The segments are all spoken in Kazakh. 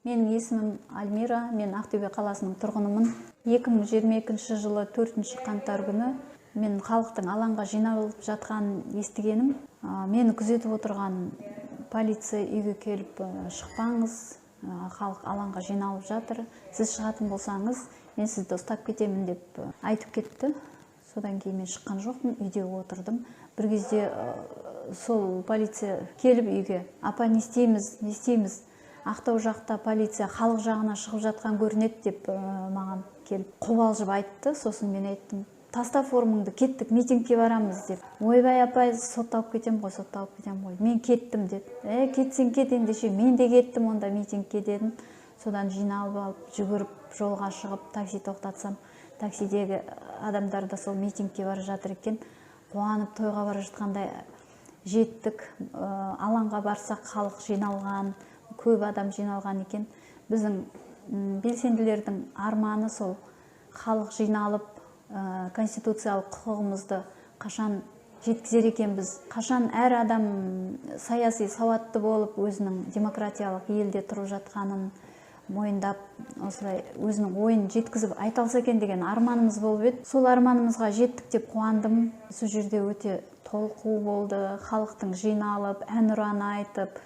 Менің есімім Альмира, мен Ақтөбе қаласының тұрғынымын. 2022 жылы 4 қаңтар күні мен халықтың алаңға жиналып жатқанын естігенім. Мені күзетіп отырған полиция үйге келіп, шықпаңыз, халық алаңға жиналып жатыр. Сіз шығатын болсаңыз, мен сізді ұстап кетемін деп айтып кетті. Содан кейін мен шыққан жоқпын, үйде отырдым. Бір кезде сол полиция келіп үйге, апа не істейміз? Ақтау жақта полиция халық жағына шығып жатқан көрінеді деп маған келіп қобалжып айтты. Сосын мен айттым, таста формаңды, кеттік, митингке барамыз деп. Ойбай апай, сотталып кетем ғой. Мен кеттім деді. Кетсең кет ендеше, мен де кеттім онда митингке дедім. Содан жиналып алып, жүгіріп жолға шығып, такси тоқтатсам, таксидегі адамдар да сол митингке бара жатыр екен. Қуанып тойға бара жатқандай жеттік. Алаңға барсақ халық жиналған, көп адам жиналған екен. Біздің белсенділердің арманы сол халық жиналып, конституциялық құқығымызды қашан жеткізер екенбіз. Қашан әр адам саяси сауатты болып, өзінің демократиялық елде тұрып жатқанын мойындап, осылай өзінің ойын жеткізіп айта алса екен деген арманымыз болып еді. Сол арманымызға жеттік деп қуандым. Сол жерде өте толқу болды. Халықтың жиналып, әнұран айтып,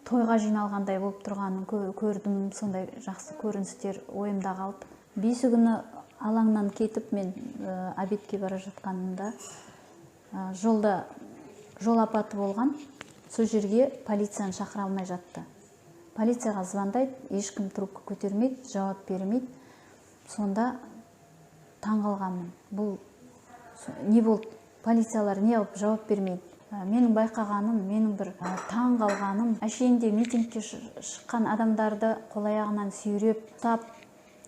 тойға жиналғандай болып тұрғанын көрдім. Сондай жақсы көріністер ойымда қалды. Бесі күні алаңнан кетіп, мен обедке бара жатқанымда жолда жол апаты болған. Сол жерге полицияны шақыра алмай жатты. Полицияға звондайды, ешкім трубка көтермейді, жауап бермейді. Сонда таңғалғанмын. Бұл не болды? Полициялар не алып жауап бермейді? Менің байқағаным, менің бір таңғалғаным, әшейінде митингке шыққан адамдарды қол-аяғынан сүйреп, ұстап,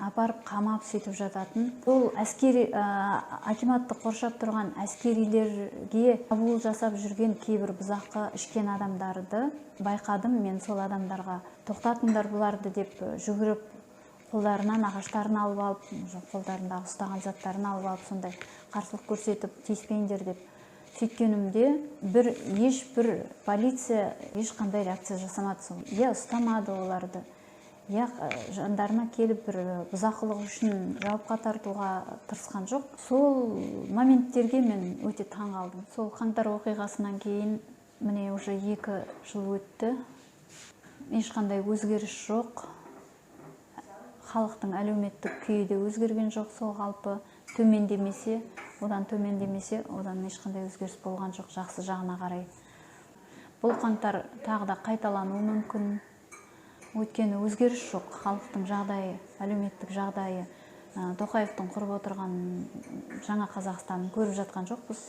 апарып, қамап сөйтіп жататын. Ол әскери акиматты қоршап тұрған әскерилерге шабуыл жасап жүрген кейбір бұзақы ішкен адамдарды байқадым. Мен сол адамдарға тоқтатыңдар бұларды деп жүгіріп, қолдарынан ағаштарын алып алып, қолдарындағы ұстаған заттарын алып алып, сондай қарсылық көрсетіп, тиіспеңдер деп сөйткенімде, ешбір полиция ешқандай реакция жасамады. Я ұстамады оларды. Жандарына келіп бір бұзақылық үшін жауапқа тартуға тырысқан жоқ. Сол моменттерге мен өте таң қалдым. Сол қаңтар оқиғасынан кейін міне уже 2 жыл өтті. Ешқандай өзгеріс жоқ. Халықтың әлеуметтік күйі де өзгерген жоқ. Сол қалпы төмендемесе, одан ешқандай өзгеріс болған жоқ, жақсы жағына қарай. Бұл қаңтар тағы да қайталануы мүмкін. Өйткені өзгеріс жоқ. Халықтың жағдайы, әлеуметтік жағдайы, Тоқаевтың құрып отырған жаңа Қазақстанын көріп жатқан жоқпыз.